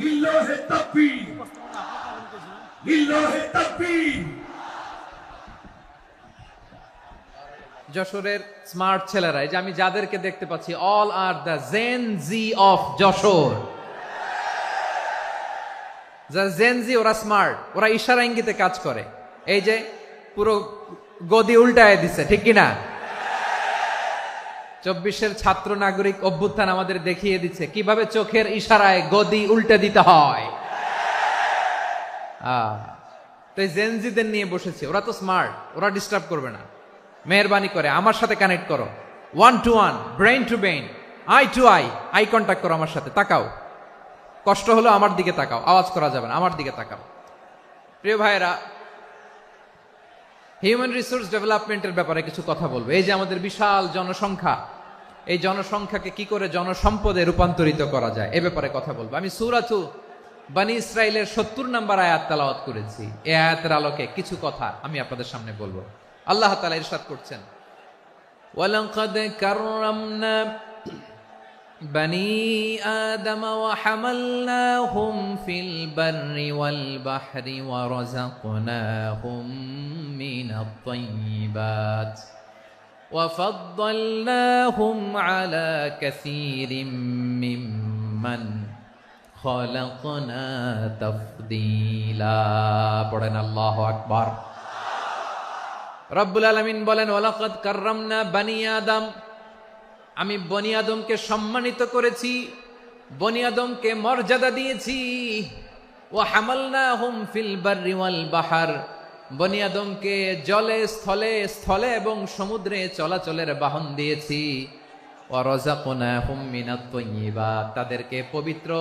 লিল্লাহি তাকবীর, লিল্লাহি তাকবীর। যশোরের স্মার্ট ছেলেরা, এই যে আমি যাদেরকে দেখতে পাচ্ছি, all are the Gen Z of Jessore. যারা জেন জি, ওরা স্মার্ট, ওরা ইশারা ইঙ্গিতে কাজ করে। এই যে পুরো গদি উল্টায় দিছে, ঠিক কিনা? 24-এর ছাত্র নাগরিক অভ্যুত্থান আমাদের দেখিয়ে দিচ্ছে কিভাবে চোখের ইশারায় গদি উল্টে দিতে হয়। তো এই জেনজিদের নিয়ে বসেছে, ওরা তো স্মার্ট, ওরা ডিস্টার্ব করবে না। মেহরবানি করে আমার সাথে কানেক্ট করো, 1 to 1, brain to brain, eye to eye contact করো আমার সাথে, তাকাও। কষ্ট হলো আমার দিকে তাকাও, আওয়াজ করা যাবে না, আমার দিকে তাকাও। প্রিয় ভাইয়েরা, হিউম্যান রিসোর্স ডেভেলপমেন্টের ব্যাপারে কিছু কথা বলবো। এই যে আমাদের বিশাল জনসংখ্যা, এই জনসংখ্যাকে কি করে জনসম্পদে রূপান্তরিত করা যায় এ ব্যাপারে কথা বলবো। আমি সূরাতু বনী ইসরাইলের 70 নম্বর আয়াত তেলাওয়াত করেছি। এই আয়াতের আলোকে কিছু কথা আমি আপনাদের সামনে বলবো। আল্লাহ তাআলা ইরশাদ করছেন, ওয়ালাকাদ কাররামনা বনী আদম ওয়া হামালনাহুম ফিল বাররি ওয়াল বাহরি ওয়া রাযাকনাহুম মিনাত তাইয়্যিবাত ওয়া ফাদ্দালনাহুম আলা কাসীরিম মিম্মান খালাকনা তাফদীলা। পড়েন আল্লাহু আকবার। রব্বুল আলামিন বলেন, ওয়ালাকাদ কাররামনা বনী আদম, আমি বনী আদমকে সম্মানিত করেছি, বনী আদমকে মর্যাদা দিয়েছি। ওয়া হামালনাহুম ফিল বাররি ওয়াল বাহর, বনী আদমকে জলে স্থলে, স্থলে এবং সমুদ্রে চলাচলের বাহন দিয়েছি। ওয়া রাযাকনাহুম মিনাত তাইয়্যিবাত, তাদেরকে পবিত্র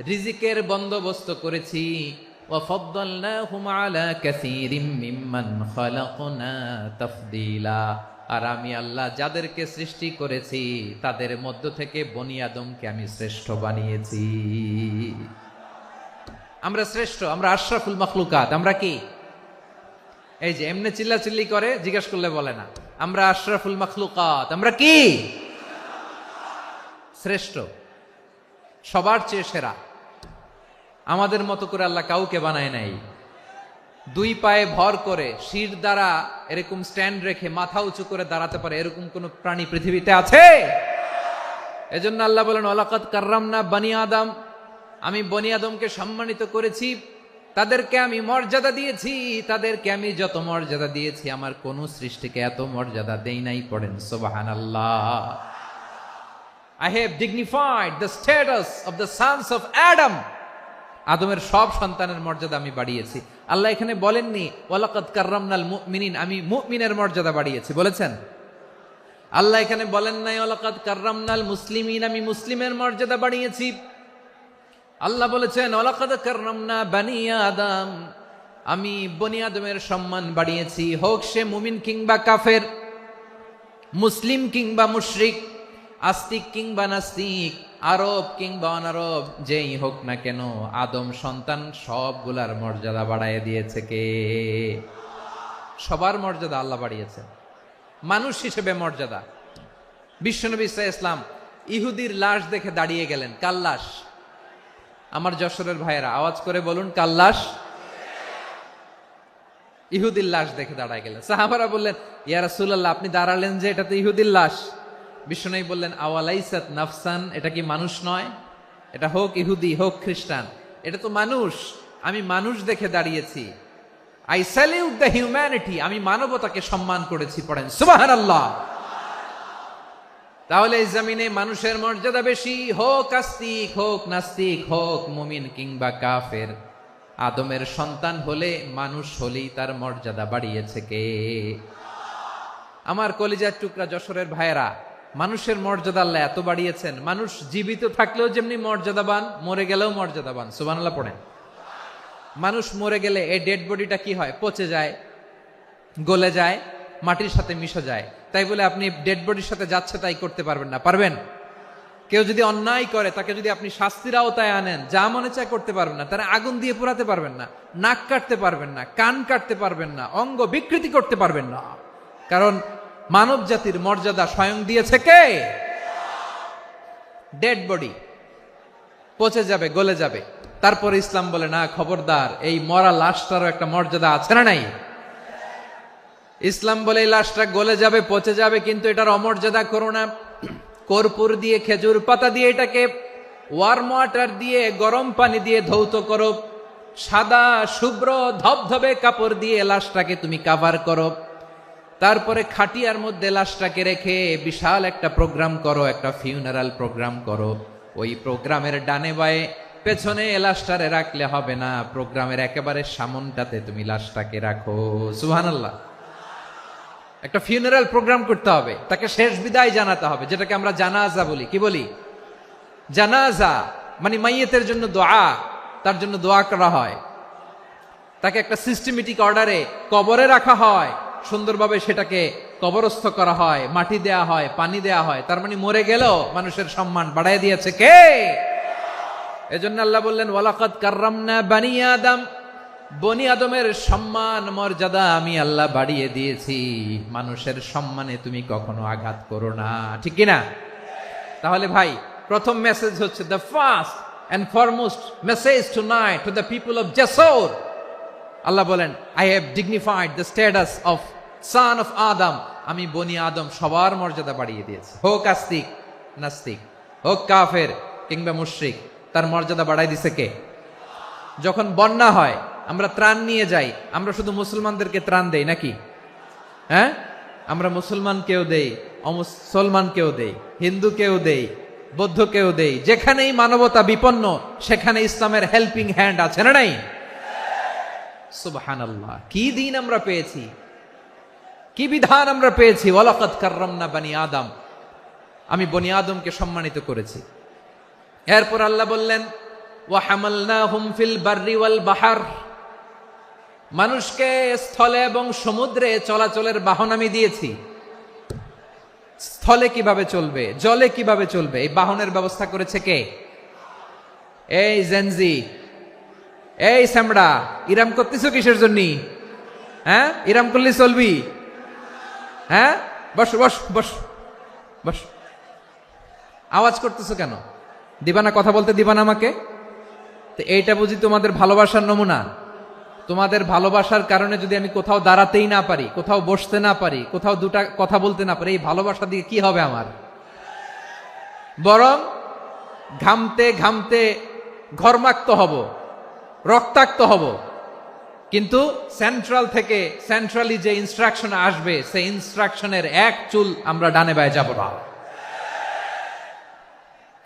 রিজিকের বন্দোবস্ত করেছি। ওয়া ফাদ্দালনাহুম আলা কাসীরিম মিম্মান খালাকনা তাফদীলা, আর আমি আল্লাহ যাদেরকে সৃষ্টি করেছি তাদের মধ্য থেকে বনী আদমকে আমি শ্রেষ্ঠ বানিয়েছি। আমরা শ্রেষ্ঠ, আমরা আশরাফুল মাখলুকাত। আমরা কি? এই যে এমনি চিল্লাচিল্লি করে, জিজ্ঞেস করলে বলে না। আমরা আশরাফুল মাখলুকাত। আমরা কি? শ্রেষ্ঠ, সবার চেয়ে সেরা। আমাদের মতো করে আল্লাহ কাউকে বানায় নাই। 2 পায়ে ভর করে, শির দ্বারা এরকম স্ট্যান্ড রেখে মাথা উঁচু করে দাঁড়াতে পারে এরকম কোন প্রাণী পৃথিবীতে আছে? এজন্য আল্লাহ বলেন, ওয়ালাকাদ কাররামনা বনী আদম, আমি বনী আদমকে সম্মানিত করেছি, তাদেরকে আমি মর্যাদা দিয়েছি। তাদেরকে আমি যত মর্যাদা দিয়েছি আমার কোন সৃষ্টিকে এত মর্যাদা দেই নাই। পড়েন সুবহানাল্লাহ। I have dignified the status of the sons of Adam. আদমের সব সন্তানের মর্যাদা আমি বাড়িয়েছি। আল্লাহ এখানে বলেননি ওয়ালাকাদ কাররামনাল মুমিনিন, আমি মুমিনের মর্যাদা বাড়িয়েছি, বলেছেন? আল্লাহ এখানে বলেন নাই ওয়ালাকাদ কাররামনাল মুসলিমিন, আমি মুসলিমের মর্যাদা বাড়িয়েছি। আল্লাহ বলেছেন ওয়ালাকাদ কাররামনা বনী আদম, আমি বনী আদমের সম্মান বাড়িয়েছি। হোক সে মুমিন কিংবা কাফের, মুসলিম কিংবা মুশরিক, আস্তিক কিংবা নাস্তিক, আরব কিংবা অনারব, যেই হোক না কেন, আদম সন্তান সবগুলার মর্যাদা বাড়ায় দিয়েছে কে? সবার মর্যাদা আল্লাহ বাড়িয়েছেন। মানুষ হিসেবে মর্যাদা। বিশ্বনবী সাল্লাল্লাহু আলাইহি ওয়াসাল্লাম ইহুদির লাশ দেখে দাঁড়িয়ে গেলেন। কার লাশ? আমার যশোরের ভাইয়েরা আওয়াজ করে বলুন, কার লাশ? ইহুদির লাশ দেখে দাঁড়ায় গেলেন। সাহাবারা বললেন, ইয়া রাসূলুল্লাহ, আপনি দাঁড়ালেন যে, এটা তো ইহুদির লাশ। বিশ্বনবী বললেন, আওয়ালাইসাত নাফসান, এটা কি মানুষ নয়? এটা হোক ইহুদি হোক খ্রিস্টান, এটা তো মানুষ। আমি মানুষ দেখে দাঁড়িয়েছি। আই স্যালিউট দ্য হিউম্যানিটি, আমি মানবতাকে সম্মান করেছি। পড়েন সুবহানাল্লাহ। তাহলে এই জমিনে মানুষের মর্যাদা বেশি, হোক আস্তিক হোক নাস্তিক, হোক মুমিন কিংবা কাফের। আদমের সন্তান হলে, মানুষ হলেই তার মর্যাদা বাড়িয়েছে কে? আমার কলিজার টুকরা যশোরের ভাইয়েরা, মানুষের মর্যাদা আল্লাহ এত বাড়িয়েছেন, মানুষ জীবিত থাকলেও যেমনি মর্যাদাবান, মরে গেলেও মর্যাদাবান। সুবহানাল্লাহ পড়েন। মানুষ মরে গেলে এই ডেড বডিটা কি হয়? পচে যায়, গলে যায়, মাটির সাথে মিশে যায়। তাই বলে আপনি ডেড বডির সাথে যাচ্ছে তাই করতে পারবেন না। পারবেন? কেউ যদি অন্যায় করে, তাকে যদি আপনি শাস্তির আওতায় আনেন, যা মনে চায় করতে পারবেন না। তারা আগুন দিয়ে পোড়াতে পারবেন না, নাক কাটতে পারবেন না, কান কাটতে পারবেন না, অঙ্গ বিকৃতি করতে পারবেন না। কারণ মানব জাতির মর্যাদা স্বয়ং দিয়েছে কে? ডেড বডি পচে যাবে, গলে যাবে। তারপরে ইসলাম বলে না, খবরদার, এই মরা লাশটারও একটা মর্যাদা আছে না নাই? ইসলাম বলে এই লাশটা গলে যাবে, পচে যাবে, কিন্তু এটার অমর্যাদা করো না। কর্পূর দিয়ে, খেজুর পাতা দিয়ে এটাকে ওয়ার্ম ওয়াটার দিয়ে, গরম পানি দিয়ে ধৌত করো। সাদা শুভ্র ধবধবে কাপড় দিয়ে লাশটাকে তুমি কাভার করো। তারপরে খাটিয়ার মধ্যে লাশটাকে রেখে বিশাল একটা প্রোগ্রাম করো, একটা ফিউনারাল প্রোগ্রাম করো। ওই প্রোগ্রামের ডানে বায়ে পেছনে লাশটারে রাখলে হবে না, প্রোগ্রামের একেবারে সামনটাতে তুমি লাশটাকে রাখো। সুবহানাল্লাহ। একটা ফিউনারাল প্রোগ্রাম করতে হবে, তাকে শেষ বিদায় জানাতে হবে, যেটাকে আমরা জানাজা বলি। কি বলি? জানাজা মানে মাইয়েতের জন্য দোয়া, তার জন্য দোয়া করা হয়, তাকে একটা সিস্টেমেটিক অর্ডারে কবরে রাখা হয়, সুন্দরভাবে সেটাকে কবরস্থ করা হয়, মাটি দেয়া হয়, পানি দেয়া হয়। তার মানে মরে গেল মানুষের সম্মান বাড়ায় দিয়েছে কে? এজন্য আল্লাহ বললেন ওয়ালাকাদ কাররামনা বানি আদম, বনি আদমের সম্মান মর্যাদা আমি আল্লাহ বাড়িয়ে দিয়েছি। মানুষের সম্মানে তুমি কখনো আঘাত করো না, ঠিক কিনা? তাহলে ভাই, প্রথম মেসেজ হচ্ছে, the first and foremost message tonight to the people of জাসর। আল্লাহ বলেন, I have dignified the status of son of Adam. আমি বনি আদম সবার মর্যাদা বাড়িয়ে দিয়েছি, হোক আস্তিক নাস্তিক, হোক কাফের কিংবা মুশরিক, তার মর্যাদা বাড়াই দিছে কে? যখন বন্যা হয়, আমরা ত্রাণ নিয়ে যাই, আমরা শুধু মুসলমানদেরকে ত্রাণ দেই নাকি? হ্যাঁ, আমরা মুসলমানকেও দেই, অমুসলমানকেও দেই, হিন্দুকেও দেই, বৌদ্ধকেও দেই। যেখানেই মানবতা বিপন্ন, সেখানে ইসলামের হেল্পিং হ্যান্ড আছে না নাই? সুবহানাল্লাহ। কি দিন আমরা পেয়েছি, কি বিধান আমরা পেয়েছি। ওয়ালাকাদ কাররামনা বানি আদম, আমি বনি আদমকে সম্মানিত করেছি। এরপর আল্লাহ বললেন, ওয়া হামালনাহুম ফিল বাররি ওয়াল বাহর, মানুষকে স্থলে এবং সমুদ্রে চলাচলের বাহন আমি দিয়েছি। স্থলে কিভাবে চলবে, জলে কিভাবে চলবে, এই বাহনের ব্যবস্থা করেছে কে? এই জেনজি, এই স্যামড়া, ইরাম করতেছো কিসের জন্য? হ্যাঁ, ইরাম করলে চলবি? হ্যাঁ, বস বস বস বস। আওয়াজ করতেছো কেন? দিবা না, কথা বলতে দিবা না আমাকে? তো এইটা বুঝি তোমাদের ভালোবাসার নমুনা? তোমাদের ভালোবাসার কারণে যদি আমি কোথাও দাঁড়াতেই না পারি, কোথাও বসতে না পারি, কোথাও দুটা কথা বলতে না পারি, এই ভালোবাসা দিয়ে কি হবে আমার? বরং ঘামতে ঘামতে ঘর্মাক্ত হব, রক্তাক্ত হব। কিন্তু সেন্ট্রাল থেকে, সেন্ট্রালি যে ইনস্ট্রাকশন আসবে, সেই ইনস্ট্রাকশনের এক চুল আমরা ডানে বায়ে যাব না।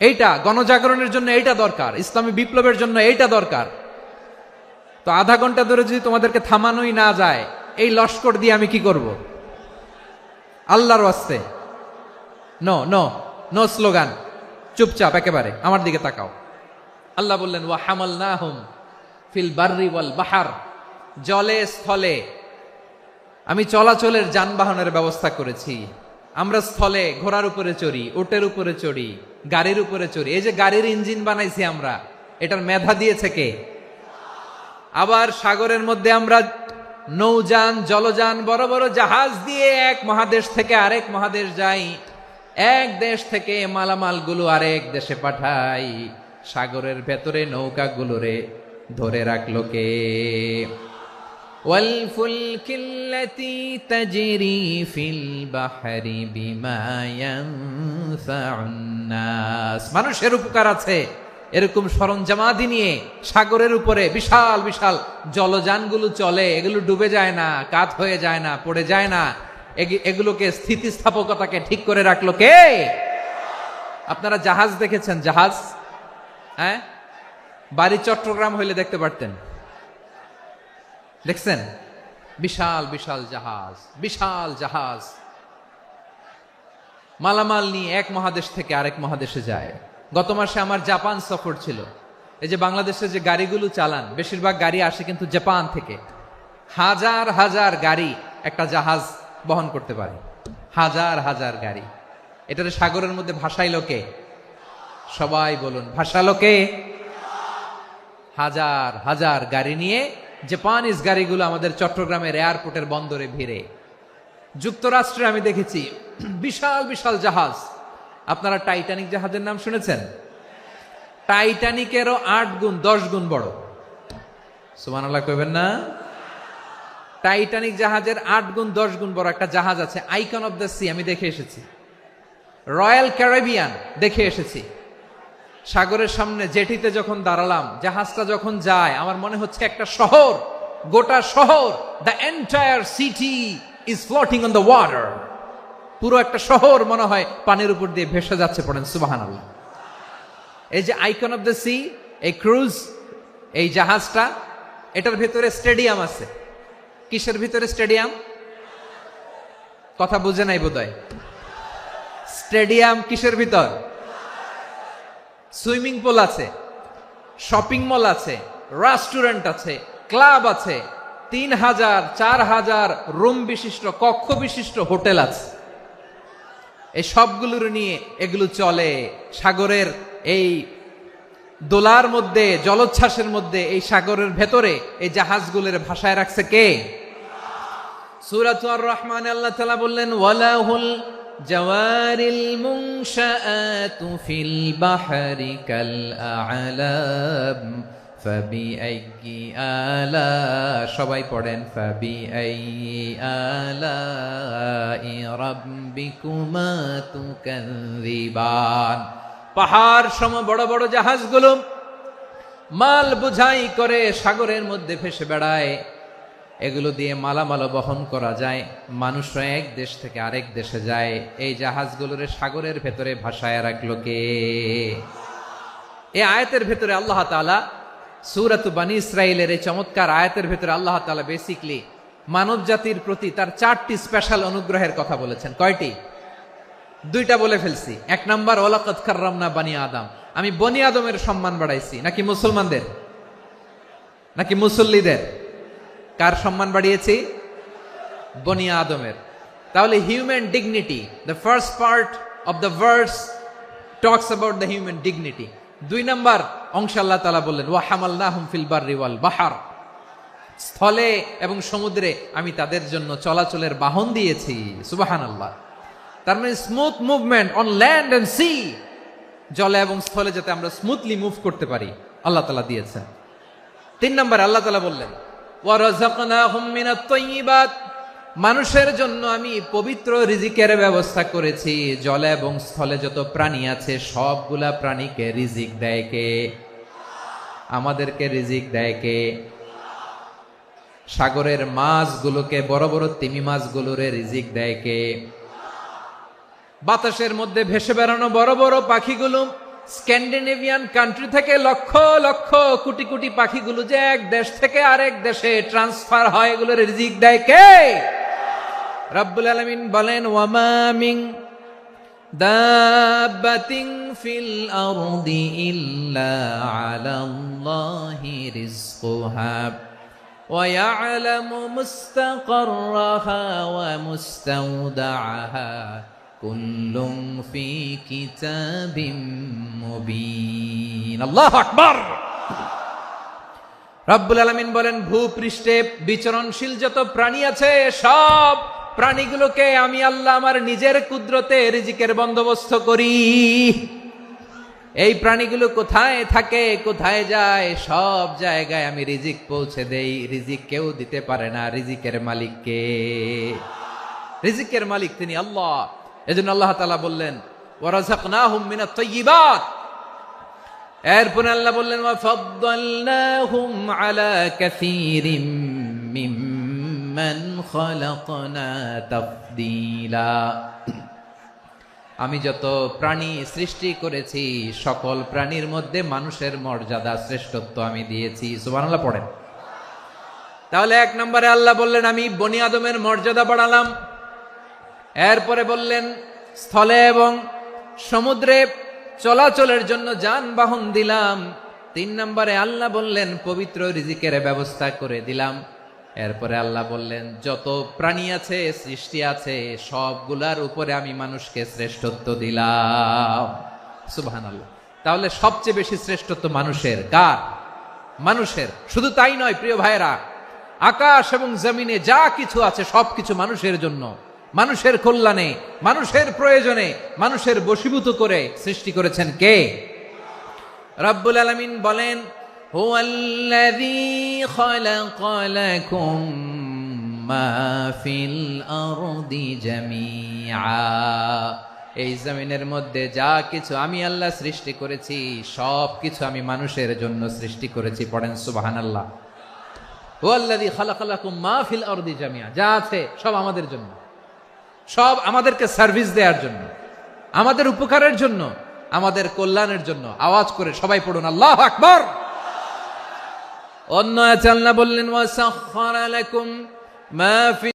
এইটা গণজাগরণের জন্য এইটা দরকার, ইসলামী বিপ্লবের জন্য এইটা দরকার। তো আধা ঘন্টা ধরে যদি তোমাদেরকে থামানোই না যায়, এই লস্কর দিয়ে আমি কি করব? আল্লাহর ওয়াস্তে নো নো নো স্লোগান, চুপচাপ একেবারে আমার দিকে তাকাও। আল্লাহ বললেন, ওয়া হামালনাহুম ফিল বাররি ওয়াল বাহর, জলে স্থলে আমি চলাচলের যানবাহনের ব্যবস্থা করেছি। আমরা স্থলে ঘোড়ার উপরে চড়ি, উটের উপরে চড়ি, গাড়ির উপরে চড়ি। এই যে গাড়ির ইঞ্জিন বানাইছি আমরা, এটার মেধা দিয়েছে কে? আবার সাগরের মধ্যে আমরা নৌযান, জলযান, বড় বড় জাহাজ দিয়ে এক মহাদেশ থেকে আরেক মহাদেশ যাই, এক দেশ থেকে মালামালগুলো আরেক দেশে পাঠাই। সাগরের ভেতরে নৌকাগুলোরে ধরে রাখলো কে? ওয়াল ফুলকিল্লাতী তাজরি ফিল বাহরি বিমা ইয়ানফাউন নাস, মানুষের উপকার আছে এরকম সরঞ্জামাদি নিয়ে সাগরের উপরে বিশাল বিশাল জলযানগুলো চলে। এগুলো ডুবে যায় না, কাত হয়ে যায় না, পড়ে যায় না। এগুলোকে স্থিতিস্থাপকতাকে ঠিক করে রাখলো কে? আপনারা জাহাজ দেখেছেন? জাহাজ, হ্যাঁ, বাড়ি চট্টগ্রাম হইলে দেখতে পারতেন। দেখছেন? বিশাল বিশাল জাহাজ, বিশাল জাহাজ মালামাল নিয়ে এক মহাদেশ থেকে আরেক মহাদেশে যায়। গত মাসে আমার জাপান সফর ছিল। এই যে বাংলাদেশে যে গাড়িগুলো চালান, বেশিরভাগ গাড়ি আসে কিন্তু জাপান থেকে। হাজার হাজার গাড়ি একটা জাহাজ বহন করতে পারে, হাজার হাজার গাড়ি। এটার সাগরের মধ্যে ভাসাইলো কে? সবাই বলুন, ভাসালো কে? হাজার হাজার গাড়ি নিয়ে জাপানিজ গাড়িগুলো আমাদের চট্টগ্রামের এয়ারপোর্টের বন্দরে ভিড়ে। যুক্তরাষ্ট্রে আমি দেখেছি বিশাল বিশাল জাহাজ। আপনারা টাইটানিক জাহাজের নাম শুনেছেন? টাইটানিকেরও 8 গুণ 10 গুণ বড়। সুবহানাল্লাহ কইবেন না? টাইটানিক জাহাজের 8 গুণ 10 গুণ বড় একটা জাহাজ আছে, আইকন অফ দ্য সি, আমি দেখে এসেছি। রয়্যাল ক্যারিবিয়ান দেখে এসেছি। সাগরের সামনে জেটিতে যখন দাঁড়ালাম, জাহাজটা যখন যায়, আমার মনে হচ্ছে একটা শহর, গোটা শহর, the entire city is floating on the water. পুরো একটা শহর মনে হয় পানির উপর দিয়ে ভেসে যাচ্ছে। পড়েন সুবহানাল্লাহ। এই যে আইকন অফ দ্য সি, এই ক্রুজ, এই জাহাজটা, এটার ভেতরে স্টেডিয়াম আছে। কিসের ভিতরে স্টেডিয়াম? কথা বুঝে নাই বোধহয়। স্টেডিয়াম কিসের ভিতর? সুইমিং পুল আছে, শপিং মল আছে, রেস্টুরেন্ট আছে, ক্লাব আছে, 3000 4000 রুম বিশিষ্ট, কক্ষ বিশিষ্ট হোটেল আছে। এই সবগুলোর নিয়ে এগুলো চলে সাগরের এই দোলার মধ্যে, জলোচ্ছ্বাসের মধ্যে, এই সাগরের ভেতরে এই জাহাজগুলোর ভাষায় রাখছে কে? সূরাতুর রহমানে আল্লাহ তাআলা বললেন, ওয়ালাহুল জাওয়ারিল মুনশাআতু ফিল বাহরি কাল আ'লাম ফাবিআইয়ি আলা, সবাই পড়েন, ফাবিআইয়ি আলাই রাব্বিকুমা তুকাযযিবান। পাহাড় সম বড় বড় জাহাজগুলো মাল বোঝাই করে সাগরের মধ্যে ভেসে বেড়ায়। এগুলো দিয়ে মালামাল বহন করা যায়, মানুষরা এক দেশ থেকে আরেক দেশে যায়। এই জাহাজগুলোর সাগরের ভেতরে ভাসায় রাখলো কে? এই আয়াতের ভেতরে আল্লাহ তাআলা সূরাতু বনী ইসরাঈলের এই চমৎকার আয়াতের ভেতরে আল্লাহ তাআলা বেসিক্যালি মানব জাতির প্রতি তার 4টি স্পেশাল অনুগ্রহের কথা বলেছেন। কয়টি? 2টা বলে ফেলছি। 1 নাম্বার, ওয়ালাকাদ কাররামনা বনী আদম, আমি বনী আদমের সম্মান বাড়াইছি। নাকি মুসলমানদের? নাকি মুসল্লিদের? কার সম্মান বাড়িয়েছি? বনী আদমের। তাহলে human dignity, the first part of the verse talks about the human dignity. 2 number অংশে আল্লাহ তাআলা বললেন, ওয়া হামালনাহুম ফিল বাররি ওয়াল বাহর, স্থলে এবং সমুদ্রে আমি তাদের জন্য চলাচলের বাহন দিয়েছি। সুবহানাল্লাহ। তার মানে smooth movement on land and sea, জলে এবং স্থলে যাতে আমরা স্মুথলি মুভ করতে পারি আল্লাহ তাআলা দিয়েছেন। 3 নম্বরে আল্লাহ তাআলা বললেন, ওয়া রাযাকনাহুম মিনাত তাইয়্যিবাত, মানুষের জন্য আমি পবিত্র রিজিকের ব্যবস্থা করেছি। জলে এবং স্থলে যত প্রাণী আছে সবগুলা প্রাণীকে রিজিক দেয় কে? আমাদেরকে রিজিক দেয় কে? সাগরের মাছগুলোকে, বড় বড় তিমি মাছগুলোরে রিজিক দেয় কে? বাতাসের মধ্যে ভেসে বেড়ানো বড় বড় পাখিগুলো, স্ক্যান্ডিনেভিয়ান কান্ট্রি থেকে লক্ষ লক্ষ কোটি কোটি পাখিগুলো যে এক দেশ থেকে আরেক দেশে ট্রান্সফার হয়, এগুলোর রিজিক দেয় কে? রব্বুল আলামিন বলেন, ওয়ামা মিন দাব্বাতিন ফিল আরদি ইল্লা আলাল্লাহি রিজকুহা ওয়া ইয়ালামু মুস্তাকাররাহা ওয়া মুস্তাওদাআহা কুল্লুম ফি কিতাবিম মুবিন। আল্লাহু আকবার। রব্বুল আলামিন বলেন, ভূপৃষ্ঠে বিচরণশীল যত প্রাণী আছে সব প্রাণীগুলোকে আমি আল্লাহ আমার নিজের কুদরতে রিজিকের বন্দোবস্ত করি। এই প্রাণীগুলো কোথায় থাকে, কোথায় যায়, সব জায়গায় আমি রিজিক পৌঁছে দেই। রিজিক কেউ দিতে পারে না, রিজিকের মালিক কে? রিজিকের মালিক তিনি আল্লাহ। এজন্য আল্লাহ তাআলা বললেন, ওয়া রাযাকনাহুম মিনাত তাইয়্যিবাত। এরপরে আল্লাহ বললেন, ওয়া ফাদ্দালনাহুম আলা কাসীরিম মিম্মান খালাকনা তাফদীলা। আমি যত প্রাণী সৃষ্টি করেছি সকল প্রাণীর মধ্যে মানুষের মর্যাদা, শ্রেষ্ঠত্ব আমি দিয়েছি। সুবহানাল্লাহ পড়েন। তাহলে 1 নম্বরে আল্লাহ বললেন, আমি বনী আদমের মর্যাদা বাড়ালাম। এরপরে বললেন, স্থলে এবং সমুদ্রে চলাচলের জন্য যানবাহন দিলাম। 3 নম্বরে আল্লাহ বললেন, পবিত্র রিজিকের ব্যবস্থা করে দিলাম। এরপরে আল্লাহ বললেন, যত প্রাণী আছে, সৃষ্টি আছে, সবগুলার উপরে আমি মানুষকে শ্রেষ্ঠত্ব দিলাম। সুবহানাল্লাহ। তাহলে সবচেয়ে বেশি শ্রেষ্ঠত্ব মানুষের। কার? মানুষের। শুধু তাই নয় প্রিয় ভাইরা, আকাশ এবং জমিনে যা কিছু আছে সবকিছু মানুষের জন্য, মানুষের কল্যাণে, মানুষের প্রয়োজনে, মানুষের বশীভূত করে সৃষ্টি করেছেন কে? রব্বুল আলামিন বলেন, হুয়াল্লাযী খালাকা লাকুম মা ফিল আরদি জামিআ। এই জমিনের মধ্যে যা কিছু আমি আল্লাহ সৃষ্টি করেছি সব কিছু আমি মানুষের জন্য সৃষ্টি করেছি। পড়েন সুবহানাল্লাহ। হুয়াল্লাযী খালাকা লাকুম মা ফিল আরদি জামিআ, যা আছে সব আমাদের জন্য, সব আমাদেরকে সার্ভিস দেওয়ার জন্য, আমাদের উপকারের জন্য, আমাদের কল্যাণের জন্য। আওয়াজ করে সবাই পড়ুন আল্লাহু আকবার। অন্য আয়াতে আল্লাহ বললেন, ওয়াসাখখারা লাকুম মা ফি